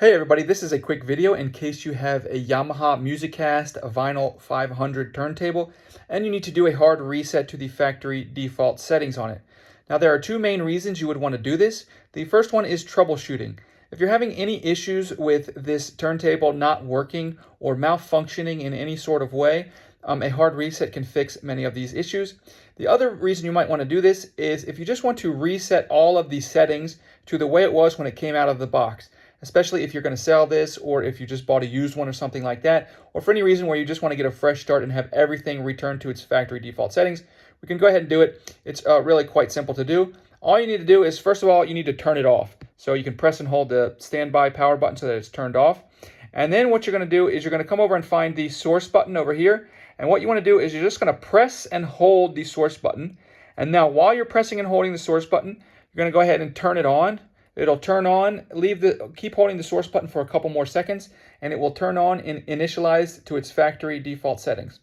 Hey everybody, this is a quick video in case you have a Yamaha MusicCast VINYL 500 turntable and you need to do a hard reset to the factory default settings on it. Now there are two main reasons you would want to do this. The first one is troubleshooting. If you're having any issues with this turntable not working or malfunctioning in any sort of way, a hard reset can fix many of these issues. The other reason you might want to do this is if you just want to reset all of the settings to the way it was when it came out of the box, especially if you're going to sell this or if you just bought a used one or something like that, or for any reason where you just want to get a fresh start and have everything returned to its factory default settings, we can go ahead and do it. It's really quite simple to do. All you need to do is, first of all, you need to turn it off. So you can press and hold the standby power button so that it's turned off. And then what you're going to do is you're going to come over and find the source button over here. And what you want to do is you're just going to press and hold the source button. And now while you're pressing and holding the source button, you're going to go ahead and turn it on. It'll turn on, keep holding the source button for a couple more seconds, and it will turn on and initialize to its factory default settings.